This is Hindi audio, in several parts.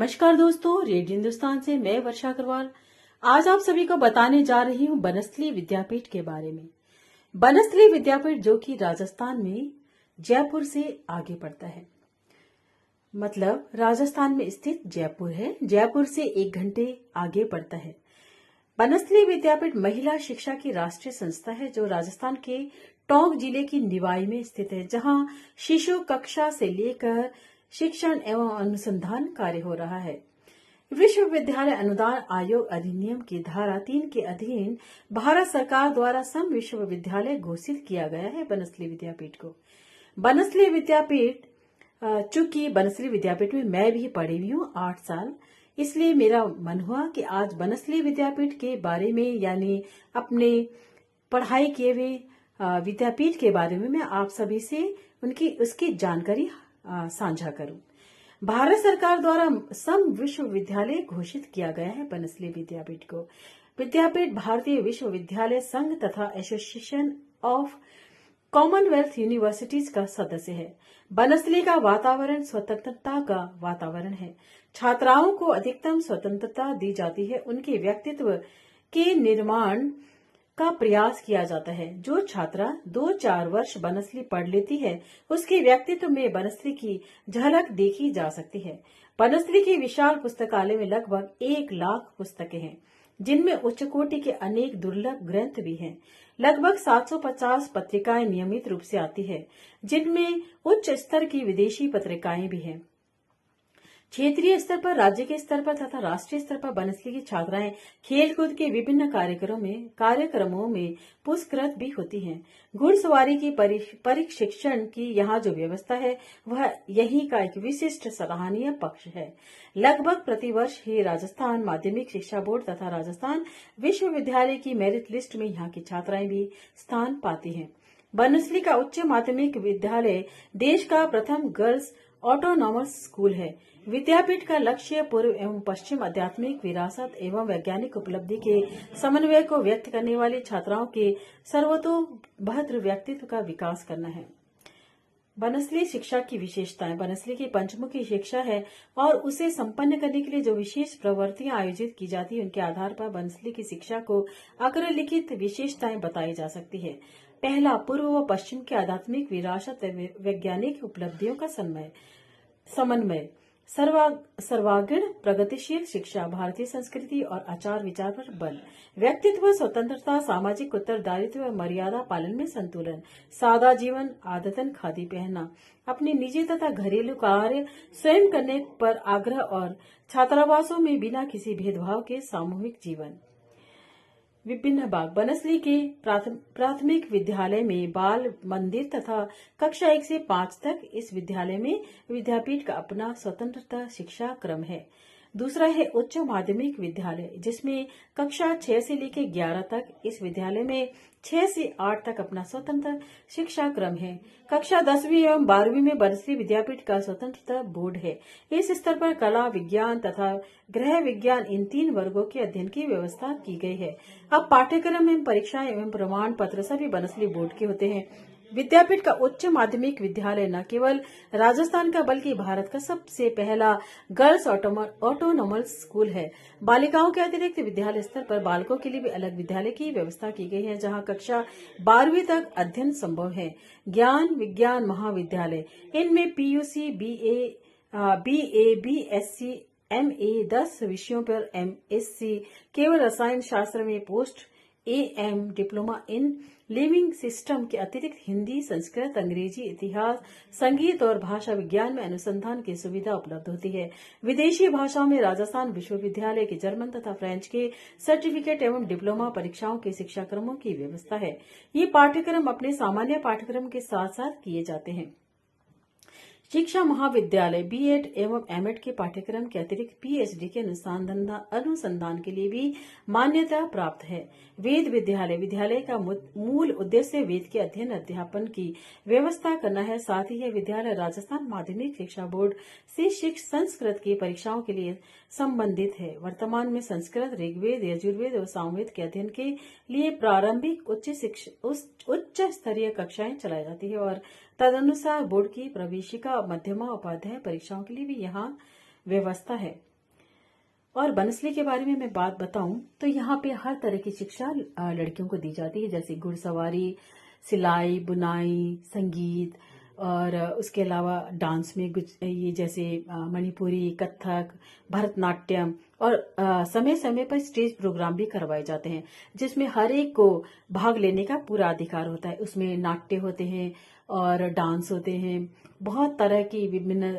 नमस्कार दोस्तों, रेडियो हिंदुस्तान से मैं वर्षा अग्रवाल आज आप सभी को बताने जा रही हूँ बनस्थली विद्यापीठ के बारे में। बनस्थली विद्यापीठ जो कि राजस्थान में जयपुर से आगे पड़ता है, मतलब राजस्थान में स्थित जयपुर है, जयपुर से 1 घंटे आगे पड़ता है। बनस्थली विद्यापीठ महिला शिक्षा की राष्ट्रीय संस्था है जो राजस्थान के टोंक जिले की निवाई में स्थित है, जहां शिशु कक्षा से लेकर शिक्षण एवं अनुसंधान कार्य हो रहा है। विश्वविद्यालय अनुदान आयोग अधिनियम की धारा 3 के अधीन भारत सरकार द्वारा सम विश्वविद्यालय घोषित किया गया है बनस्थली विद्यापीठ को। बनस्थली विद्यापीठ, चूंकि बनस्थली विद्यापीठ में मैं भी पढ़ी हुई हूँ 8 साल, इसलिए मेरा मन हुआ कि आज बनस्थली विद्यापीठ के बारे में, यानी अपने पढ़ाई किए हुए विद्यापीठ के बारे में मैं आप सभी से उसकी जानकारी साझा करूं। भारत सरकार द्वारा सम विश्वविद्यालय घोषित किया गया है बनस्थली विद्यापीठ को। विद्यापीठ भारतीय विश्वविद्यालय संघ तथा एसोसिएशन ऑफ कॉमनवेल्थ यूनिवर्सिटीज का सदस्य है। बनस्थली का वातावरण स्वतंत्रता का वातावरण है। छात्राओं को अधिकतम स्वतंत्रता दी जाती है। उनके व्यक्तित्व के निर्माण का प्रयास किया जाता है। जो छात्रा 2-4 वर्ष बनस्थली पढ़ लेती है, उसके व्यक्तित्व में बनस्थली की झलक देखी जा सकती है। बनस्थली के विशाल पुस्तकालय में लगभग 1 लाख पुस्तकें हैं, जिनमें उच्च कोटि के अनेक दुर्लभ ग्रंथ भी हैं। लगभग 750 पत्रिकाएं नियमित रूप से आती है, जिनमें उच्च स्तर की विदेशी पत्रिकाएं भी हैं। क्षेत्रीय स्तर पर, राज्य के स्तर पर तथा राष्ट्रीय स्तर पर बनस्थली की छात्राएं खेलकूद के विभिन्न कार्यक्रमों में पुरस्कृत भी होती हैं। घुड़सवारी की प्रशिक्षण की यहाँ जो व्यवस्था है, वह यही का एक विशिष्ट सराहनीय पक्ष है। लगभग प्रतिवर्ष ही राजस्थान माध्यमिक शिक्षा बोर्ड तथा राजस्थान विश्वविद्यालय की मेरिट लिस्ट में यहाँ की छात्राएं भी स्थान पाती हैं। बनस्थली का उच्च माध्यमिक विद्यालय देश का प्रथम गर्ल्स ऑटोनॉमस स्कूल है। विद्यापीठ का लक्ष्य पूर्व एवं पश्चिम आध्यात्मिक विरासत एवं वैज्ञानिक उपलब्धि के समन्वय को व्यक्त करने वाली छात्राओं के सर्वतोभद्र व्यक्तित्व का विकास करना है। बनस्थली शिक्षा की विशेषताएं। बनस्थली की पंचमुखी शिक्षा है और उसे संपन्न करने के लिए जो विशेष प्रवृत्तियां आयोजित की जाती है, उनके आधार पर बनस्थली की शिक्षा को अग्रलिखित विशेषताएं बताई जा सकती है। पहला, पूर्व व पश्चिम के आध्यात्मिक विरासत वैज्ञानिक उपलब्धियों का समन्वय। सर्वांगीण प्रगतिशील शिक्षा, भारतीय संस्कृति और आचार विचार पर बल। व्यक्तित्व स्वतंत्रता, सामाजिक उत्तरदायित्व व मर्यादा पालन में संतुलन। सादा जीवन, आदतन खादी पहनना, अपने निजी तथा घरेलू कार्य स्वयं करने पर आग्रह और छात्रावासों में बिना किसी भेदभाव के सामूहिक जीवन। विभिन्न भाग। बनस्थली के प्राथमिक विद्यालय में बाल मंदिर तथा कक्षा 1 से 5 तक इस विद्यालय में विद्यापीठ का अपना स्वतंत्रता शिक्षा क्रम है। दूसरा है उच्च माध्यमिक विद्यालय, जिसमें कक्षा 6 से लेकर 11 तक इस विद्यालय में 6 से 8 तक अपना स्वतंत्र शिक्षा क्रम है। कक्षा 10वीं एवं 12वीं में बनस्थली विद्यापीठ का स्वतंत्रता बोर्ड है। इस स्तर पर कला, विज्ञान तथा गृह विज्ञान, इन 3 वर्गों के अध्ययन की व्यवस्था की गई है। अब पाठ्यक्रम एवं परीक्षाएं एवं प्रमाण पत्र सभी बनस्थली बोर्ड के होते हैं। विद्यापीठ का उच्च माध्यमिक विद्यालय न केवल राजस्थान का बल्कि भारत का सबसे पहला गर्ल्स ऑटोनॉमस स्कूल है। बालिकाओं के अतिरिक्त विद्यालय स्तर पर बालकों के लिए भी अलग विद्यालय की व्यवस्था की गई है, जहां कक्षा 12वीं तक अध्ययन संभव है। ज्ञान विज्ञान महाविद्यालय, इनमें पीयूसी, बीए, बीएससी, एमए 10 विषयों पर, एमएससी केवल रसायन शास्त्र में, post am diploma in living system के अतिरिक्त हिंदी, संस्कृत, अंग्रेजी, इतिहास, संगीत और भाषा विज्ञान में अनुसंधान की सुविधा उपलब्ध होती है। विदेशी भाषाओं में राजस्थान विश्वविद्यालय के जर्मन तथा फ्रेंच के सर्टिफिकेट एवं डिप्लोमा परीक्षाओं के शिक्षाक्रमों की व्यवस्था है। ये पाठ्यक्रम अपने सामान्य पाठ्यक्रम के साथ साथ किए जाते हैं। शिक्षा महाविद्यालय बीएड एवं एमएड के पाठ्यक्रम के अतिरिक्त पीएचडी के अनुसंधान के लिए भी मान्यता प्राप्त है। वेद विद्यालय का मूल उद्देश्य वेद के अध्ययन अध्यापन की व्यवस्था करना है। साथ ही यह विद्यालय राजस्थान माध्यमिक शिक्षा बोर्ड से संस्कृत की परीक्षाओं के लिए संबंधित है। वर्तमान में संस्कृत, ऋग्वेद, यजुर्वेद और सामवेद के अध्ययन के लिए प्रारंभिक उच्च स्तरीय कक्षाएं चलाई जाती है और तदनुसार बोर्ड की प्रवेशिका, मध्यमा, उपाध्याय परीक्षाओं के लिए भी यहाँ व्यवस्था है। और बनसली के बारे में मैं बात बताऊं तो यहाँ पे हर तरह की शिक्षा लड़कियों को दी जाती है, जैसे घुड़सवारी, सिलाई, बुनाई, संगीत, और उसके अलावा डांस में ये जैसे मणिपुरी, कथक, भरतनाट्यम, और समय समय पर स्टेज प्रोग्राम भी करवाए जाते हैं, जिसमें हर एक को भाग लेने का पूरा अधिकार होता है। उसमें नाट्य होते हैं और डांस होते हैं। बहुत तरह की विभिन्न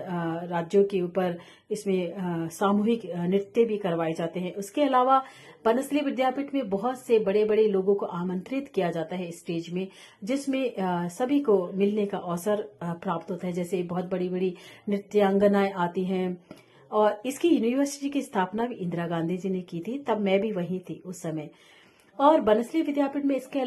राज्यों के ऊपर इसमें सामूहिक नृत्य भी करवाए जाते हैं। उसके अलावा बनसली विद्यापीठ में बहुत से बड़े बड़े लोगों को आमंत्रित किया जाता है स्टेज में, जिसमें सभी को मिलने का अवसर प्राप्त होता है। जैसे बहुत बड़ी बड़ी नृत्यांगनाएं आती हैं। और इसकी यूनिवर्सिटी की स्थापना भी इंदिरा गांधी जी ने की थी, तब मैं भी वहीं थी उस समय। और बनसली विद्यापीठ में इसके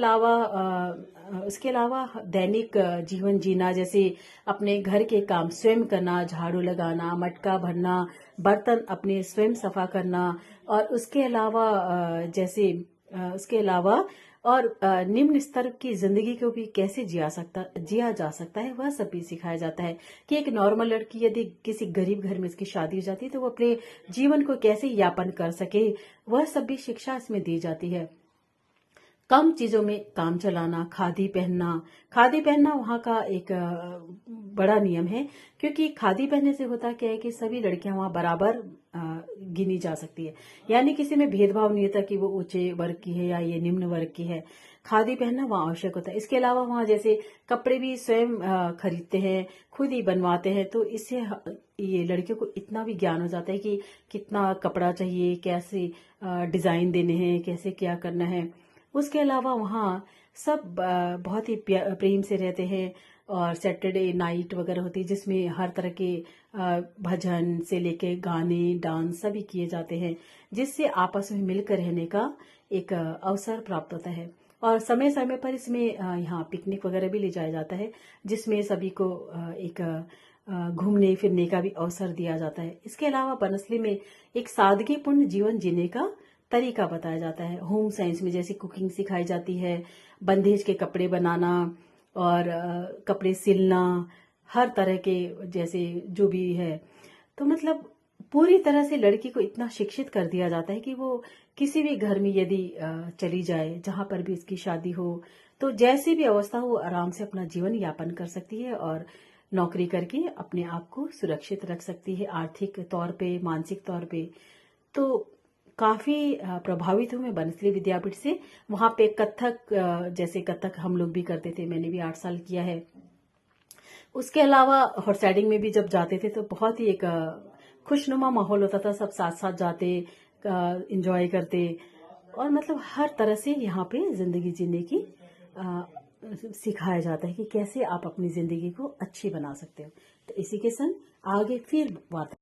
अलावा दैनिक जीवन जीना, जैसे अपने घर के काम स्वयं करना, झाड़ू लगाना, मटका भरना, बर्तन अपने स्वयं सफा करना, और उसके अलावा निम्न स्तर की जिंदगी को भी कैसे जिया जा सकता है, वह सब भी सिखाया जाता है। कि एक नॉर्मल लड़की यदि किसी गरीब घर में उसकी शादी हो जाती है तो वो अपने जीवन को कैसे यापन कर सके, वह सब भी शिक्षा इसमें दी जाती है। कम चीजों में काम चलाना, खादी पहनना वहाँ का एक बड़ा नियम है, क्योंकि खादी पहनने से होता क्या है कि सभी लड़कियां वहाँ बराबर गिनी जा सकती है। यानी किसी में भेदभाव नहीं होता कि वो ऊंचे वर्ग की है या ये निम्न वर्ग की है। खादी पहनना वहाँ आवश्यक होता है। इसके अलावा वहाँ जैसे कपड़े भी स्वयं खरीदते हैं, खुद ही बनवाते हैं, तो इससे ये लड़कियों को इतना भी ज्ञान हो जाता है कि कितना कपड़ा चाहिए, कैसे डिजाइन देने हैं, कैसे क्या करना है। उसके अलावा वहाँ सब बहुत ही प्रेम से रहते हैं। और सैटरडे नाइट वगैरह होती है, जिसमें हर तरह के भजन से लेके गाने, डांस सभी किए जाते हैं, जिससे आपस में मिलकर रहने का एक अवसर प्राप्त होता है। और समय समय पर इसमें यहाँ पिकनिक वगैरह भी ले जाया जाता है, जिसमें सभी को एक घूमने फिरने का भी अवसर दिया जाता है। इसके अलावा बनसली में एक सादगीपूर्ण जीवन जीने का तरीका बताया जाता है। होम साइंस में जैसे कुकिंग सिखाई जाती है, बंदेज के कपड़े बनाना और कपड़े सिलना, हर तरह के जैसे जो भी है। तो मतलब पूरी तरह से लड़की को इतना शिक्षित कर दिया जाता है कि वो किसी भी घर में यदि चली जाए, जहां पर भी उसकी शादी हो, तो जैसी भी अवस्था हो, आराम से अपना जीवन यापन कर सकती है और नौकरी करके अपने आप को सुरक्षित रख सकती है, आर्थिक तौर पे, मानसिक तौर पे। तो काफी प्रभावित हूँ मैं बनसली विद्यापीठ से। वहां पे कथक, जैसे कथक हम लोग भी करते थे, मैंने भी 8 साल किया है। उसके अलावा हॉर्स राइडिंग में भी जब जाते थे तो बहुत ही एक खुशनुमा माहौल होता था, सब साथ साथ जाते, एंजॉय करते, और मतलब हर तरह से यहाँ पे जिंदगी जीने की अ, सिखाया जाता है कि कैसे आप अपनी जिंदगी को अच्छी बना सकते हो। तो इसी के संग आगे फिर बात